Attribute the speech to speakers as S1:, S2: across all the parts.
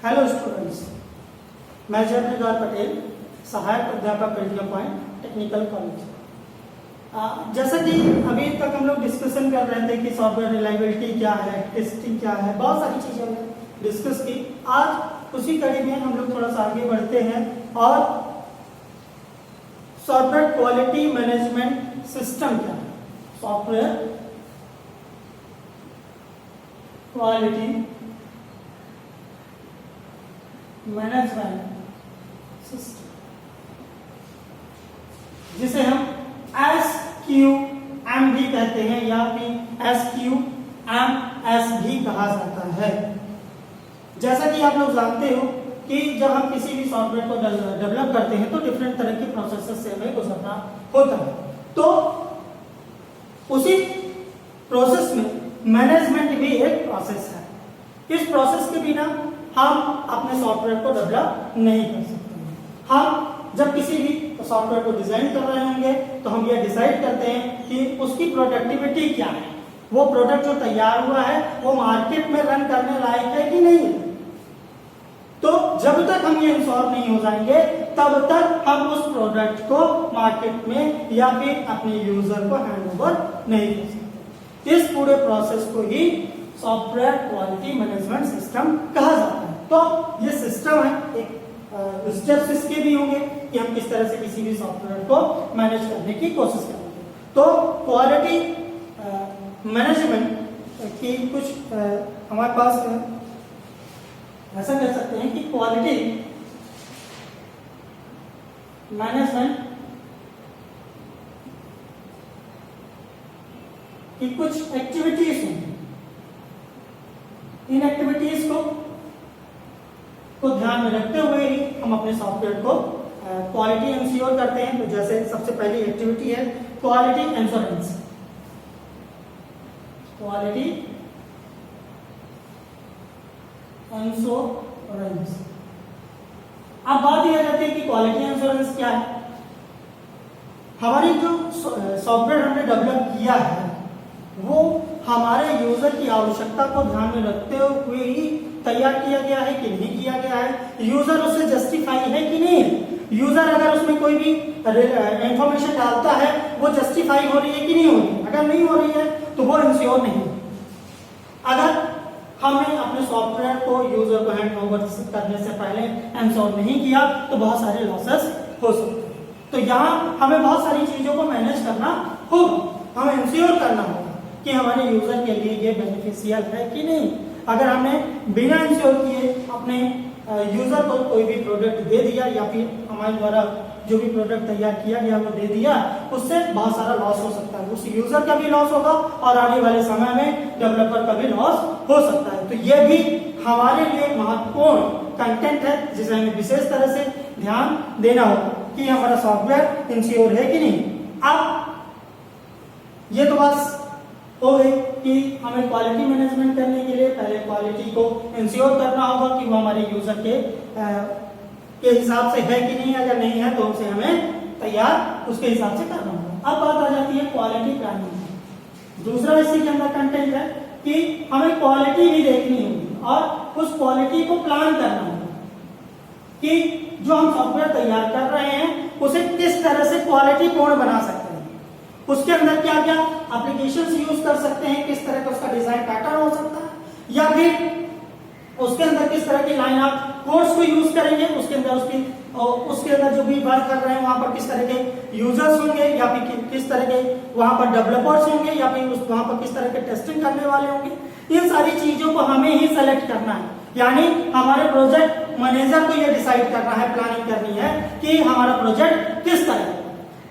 S1: Hello students, मैं जयप्रकाश पटेल, सहायक अध्यापक पेंटिया पॉइंट टेक्निकल कॉलेज। जैसा कि अभी तक हम लोग डिस्कशन कर रहे थे कि सॉफ्टवेयर रिलायबिलिटी क्या है, टेस्टिंग क्या है, बहुत सारी चीजें हमने डिस्कस की। आज उसी कड़ी में हम लोग थोड़ा सा आगे बढ़ते हैं और सॉफ्टवेयर क्वालिटी मैनेजमेंट सिस्टम क्या है, सॉफ्टवेयर क्वालिटी मैनेजमेंट सिस्टम, जिसे हम SQM भी कहते हैं या फिर SQMS भी कहा जाता है। जैसा कि आप लोग जानते हो कि जब हम किसी भी सॉफ्टवेयर को डेवलप करते हैं तो डिफरेंट तरह के प्रोसेस से हमें गुजरना होता है। तो उसी प्रोसेस में मैनेजमेंट भी एक प्रोसेस है। इस प्रोसेस के बिना हम अपने सॉफ्टवेयर को डेवलप नहीं कर सकते। हम जब किसी भी सॉफ्टवेयर को डिजाइन कर रहे होंगे तो हम ये डिसाइड करते हैं कि उसकी प्रोडक्टिविटी क्या है, वो प्रोडक्ट जो तैयार हुआ है वो मार्केट में रन करने लायक है कि नहीं है। तो जब तक हम ये इंश्योर नहीं हो जाएंगे तब तक हम उस प्रोडक्ट को मार्केट में या फिर अपने यूजर को हैंडओवर नहीं कर सकते। इस पूरे प्रोसेस को ही सॉफ्टवेयर क्वालिटी मैनेजमेंट सिस्टम कहा जाता है। तो ये सिस्टम है, एक स्टेप्स इसके भी होंगे कि हम किस तरह से किसी भी सॉफ्टवेयर को मैनेज करने की कोशिश करेंगे। तो क्वालिटी मैनेजमेंट की कुछ हमारे पास ऐसा कह सकते हैं कि क्वालिटी मैनेजमेंट की कुछ एक्टिविटीज होंगी। इन एक्टिविटीज को ध्यान में रखते हुए ही हम अपने सॉफ्टवेयर को क्वालिटी इंश्योर करते हैं। तो जैसे सबसे पहली एक्टिविटी है क्वालिटी इंश्योरेंस। क्वालिटी इंश्योरेंस, अब बात यह रहती है कि क्वालिटी इंश्योरेंस क्या है। हमारी जो सॉफ्टवेयर हमने डेवलप किया है वो हमारे यूजर की आवश्यकता को ध्यान में रखते हुए ही तैयार किया गया है कि नहीं किया गया है, यूजर उससे जस्टिफाई है कि नहीं है। यूजर अगर उसमें कोई भी इंफॉर्मेशन डालता है वो जस्टिफाई हो रही है कि नहीं हो रही है। अगर नहीं हो रही है तो वो इंश्योर नहीं है। अगर हमने अपने सॉफ्टवेयर को यूजर को हैंड ओवर करने से पहले इंश्योर नहीं किया तो बहुत सारे लॉसेस हो सकते हैं। तो यहाँ हमें बहुत सारी चीजों को मैनेज करना होगा, हमें इंश्योर करना होगा कि हमारे यूजर के लिए ये बेनिफिशियल है कि नहीं। अगर हमने बिना इंश्योर किए अपने यूजर को कोई भी प्रोडक्ट दे दिया या फिर हमारे द्वारा जो भी प्रोडक्ट तैयार किया गया वो दे दिया, उससे बहुत सारा लॉस हो सकता है। उस यूजर का भी लॉस होगा और आने वाले समय में डेवलपर का भी लॉस हो सकता है। तो ये भी हमारे लिए महत्वपूर्ण कंटेंट है जिसे हमें विशेष तरह से ध्यान देना होगा कि हमारा सॉफ्टवेयर इंश्योर है कि नहीं। अब ये तो बस हो गई कि हमें क्वालिटी मैनेजमेंट करने के लिए पहले क्वालिटी को इंश्योर करना होगा कि वो हमारे यूजर के हिसाब से है कि नहीं। अगर नहीं है तो उसे हमें तैयार उसके हिसाब से करना होगा। अब बात आ जाती है क्वालिटी प्लानिंग। दूसरा इसी के अंदर कंटेंट है कि हमें क्वालिटी भी देखनी होगी और उस क्वालिटी को प्लान करना होगा कि जो हम सॉफ्टवेयर तैयार कर रहे हैं उसे किस तरह से क्वालिटी पूर्ण बना सकते हैं। उसके अंदर क्या क्या एप्लीकेशंस यूज कर सकते हैं, किस तरह का उसका डिजाइन पैटर्न हो सकता है, या फिर उसके अंदर किस तरह की लाइन ऑफ कोड्स को यूज करेंगे, उसके अंदर जो भी वर्क कर रहे हैं वहां पर किस तरह के यूजर्स होंगे या फिर किस तरह के वहां पर डेवलपर्स होंगे या फिर वहां पर किस तरह के टेस्टिंग करने वाले होंगे। इन सारी चीजों को हमें ही सेलेक्ट करना है, यानी हमारे प्रोजेक्ट मैनेजर को यह डिसाइड करना है, प्लानिंग करनी है कि हमारा प्रोजेक्ट किस तरह है।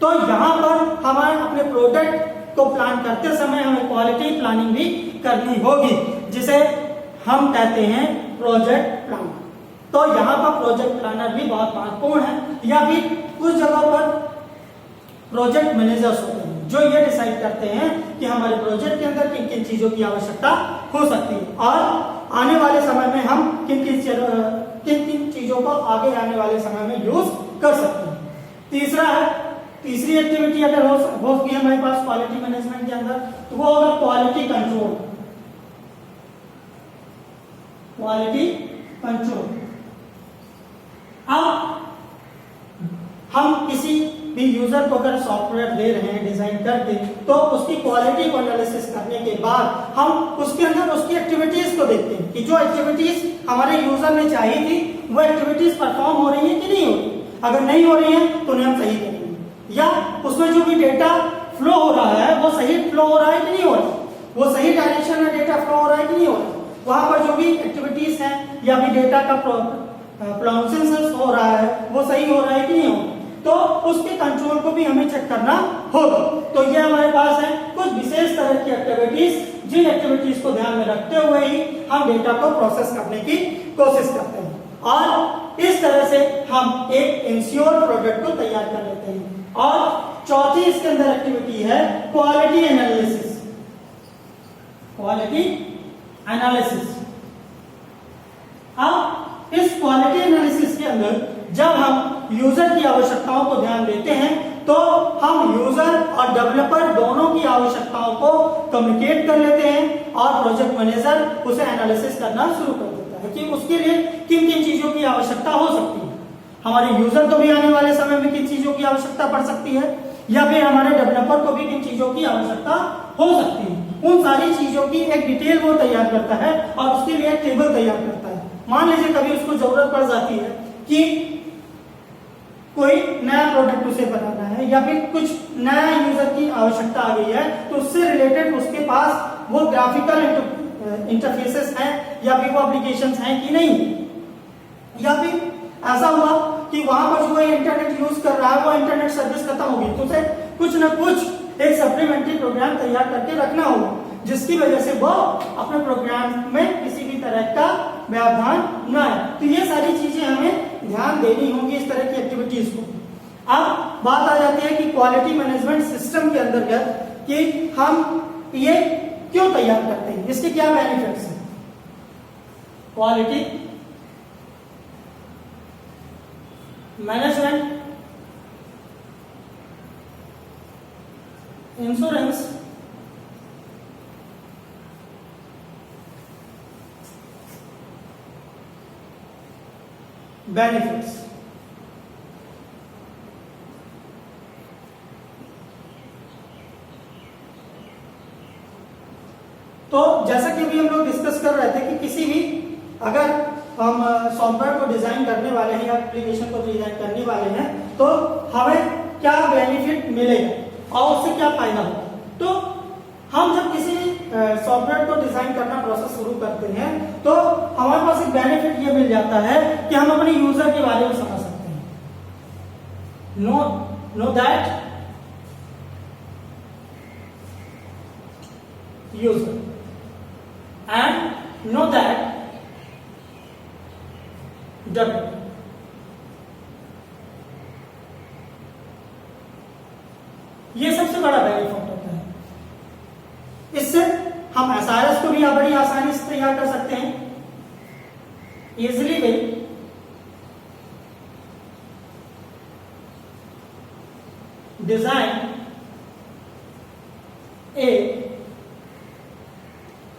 S1: तो यहाँ पर हमारे अपने प्रोडक्ट को प्लान करते समय हमें क्वालिटी प्लानिंग भी करनी होगी, जिसे हम कहते हैं प्रोजेक्ट प्लान। तो यहाँ पर प्रोजेक्ट प्लानर भी बहुत महत्वपूर्ण है, या फिर कुछ जगह पर प्रोजेक्ट मैनेजर्स होते हैं जो ये डिसाइड करते हैं कि हमारे प्रोजेक्ट के अंदर किन किन चीजों की आवश्यकता हो सकती है और आने वाले समय में हम किन किन चीजों को आगे आने वाले समय में यूज कर सकते हैं। तीसरी एक्टिविटी अगर होगी हमारे पास क्वालिटी मैनेजमेंट के अंदर तो वो होगा क्वालिटी कंट्रोल। क्वालिटी कंट्रोल हम किसी भी यूजर को अगर सॉफ्टवेयर दे रहे हैं डिजाइन करके, तो उसकी क्वालिटी को एनालिसिस करने के बाद हम उसके अंदर उसकी एक्टिविटीज को देखते हैं कि जो एक्टिविटीज हमारे यूजर ने चाहिए थी वो एक्टिविटीज परफॉर्म हो रही है कि नहीं हो रही। अगर नहीं हो रही है तो उन्हें हम सही करेंगे, या उसमें जो भी डेटा फ्लो हो रहा है वो सही फ्लो हो रहा है कि नहीं हो रहा है, वो सही डायरेक्शन में डेटा फ्लो हो रहा है कि नहीं हो रहा है, वहां पर जो भी एक्टिविटीज है या भी डेटा का प्रोनाउंसिएशन हो रहा है वो सही हो रहा है कि नहीं हो रहा है, तो उसके कंट्रोल को भी हमें चेक करना होगा। तो ये हमारे पास है कुछ विशेष तरह की एक्टिविटीज, जिन एक्टिविटीज को ध्यान में रखते हुए ही हम डेटा को प्रोसेस करने की कोशिश करते हैं, और इस तरह से हम एक इंश्योर प्रोडक्ट को तैयार कर लेते हैं। और चौथी इसके अंदर एक्टिविटी है क्वालिटी एनालिसिस। क्वालिटी एनालिसिस, अब इस क्वालिटी एनालिसिस के अंदर जब हम यूजर की आवश्यकताओं को ध्यान देते हैं तो हम यूजर और डेवलपर दोनों की आवश्यकताओं को कम्युनिकेट कर लेते हैं, और प्रोजेक्ट मैनेजर उसे एनालिसिस करना शुरू कर देता है कि उसके लिए किन किन चीजों की आवश्यकता हो सकती है। हमारे यूजर को भी आने वाले समय में किन चीजों की आवश्यकता पड़ सकती है, या फिर हमारे डेवलपर को भी किन चीजों की आवश्यकता हो सकती है। उन सारी चीजों की एक डिटेल वो तैयार करता है और उसके लिए एक टेबल तैयार करता है। मान लीजिए कभी उसको जरूरत पड़ जाती है कि कोई नया प्रोडक्ट उसे बनाना है, या फिर कुछ नया यूजर की आवश्यकता आ गई है, तो उससे रिलेटेड उसके पास वो ग्राफिकल इंटरफेसेस हैं या फिर वो एप्लीकेशंस हैं कि नहीं, या फिर ऐसा हुआ कि वहां पर जो इंटरनेट यूज कर रहा है वो इंटरनेट सर्विस खत्म हो गई, तो उसे कुछ न कुछ एक सप्लीमेंट्री प्रोग्राम तैयार करके रखना होगा, जिसकी वजह से वो अपने प्रोग्राम में किसी भी तरह का व्यवधान न आए। तो ये सारी चीजें हमें ध्यान देनी होंगी इस तरह की एक्टिविटीज को। अब बात आ जाती है कि क्वालिटी मैनेजमेंट सिस्टम के अंतर्गत कि हम ये क्यों तैयार करते हैं, इसके क्या बेनिफिट्स हैं। Quality management insurance benefits. तो जैसा कि अभी हम लोग डिस्कस कर रहे थे कि किसी भी अगर हम सॉफ्टवेयर को डिजाइन करने वाले हैं या एप्लीकेशन को डिजाइन करने वाले हैं तो हमें क्या बेनिफिट मिलेगा और उससे क्या फायदा होगा। तो हम जब किसी सॉफ्टवेयर को डिजाइन करना प्रोसेस शुरू करते हैं तो हमारे पास एक बेनिफिट ये मिल जाता है कि हम अपने यूजर के बारे में समझ सकते हैं। Know that user and know that developer. ये सबसे बड़ा बेनिफिट होता है। इससे हम एसआरएस को भी बड़ी आसानी से तैयार कर सकते हैं, इजिली वे डिजाइन ए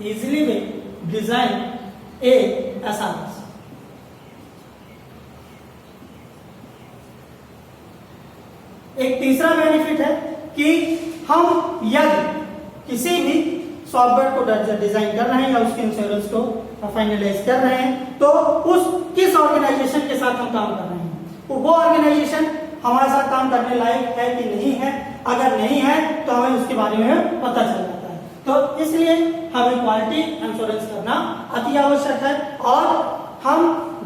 S1: इजिली वे डिजाइन ए एसआरएस। एक तीसरा बेनिफिट है कि हम यदि किसी भी सॉफ्टवेयर को डिजाइन कर रहे हैं या उसके इंश्योरेंस को फाइनलाइज कर रहे हैं तो उस किस ऑर्गेनाइजेशन के साथ हम काम कर रहे हैं, तो वो ऑर्गेनाइजेशन हमारे साथ काम करने लायक है कि नहीं है। अगर नहीं है तो हमें उसके बारे में पता चल जाता है। तो इसलिए हमें क्वालिटी इंश्योरेंस करना अति आवश्यक है, और हम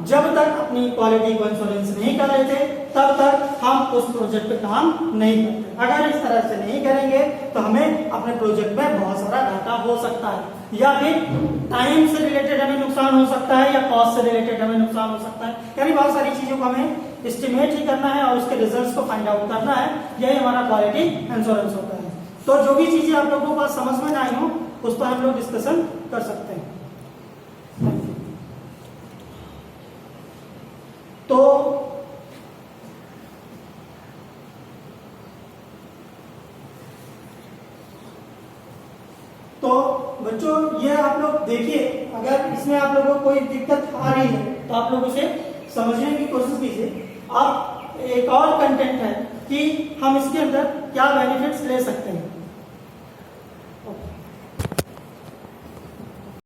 S1: जब तक अपनी क्वालिटी को इंश्योरेंस नहीं कर लेते तब तक हम उस प्रोजेक्ट पे काम नहीं करते। अगर इस तरह से नहीं करेंगे तो हमें अपने प्रोजेक्ट में बहुत सारा घाटा हो सकता है, या फिर टाइम से रिलेटेड हमें नुकसान हो सकता है, या कॉस्ट से रिलेटेड हमें नुकसान हो सकता है। यानी बहुत सारी चीजों को हमें एस्टिमेट ही करना है और उसके रिजल्ट्स को फाइंड आउट करना है। यही हमारा क्वालिटी इंश्योरेंस होता है। तो जो भी चीजें आप लोगों को समझ में आई हो उस पर हम लोग डिस्कशन कर सकते हैं। तो बच्चों ये आप लोग देखिए, अगर इसमें आप लोगों को कोई दिक्कत आ रही है तो आप लोग उसे समझने की कोशिश कीजिए। आप एक और कंटेंट है कि हम इसके अंदर क्या बेनिफिट्स ले सकते हैं।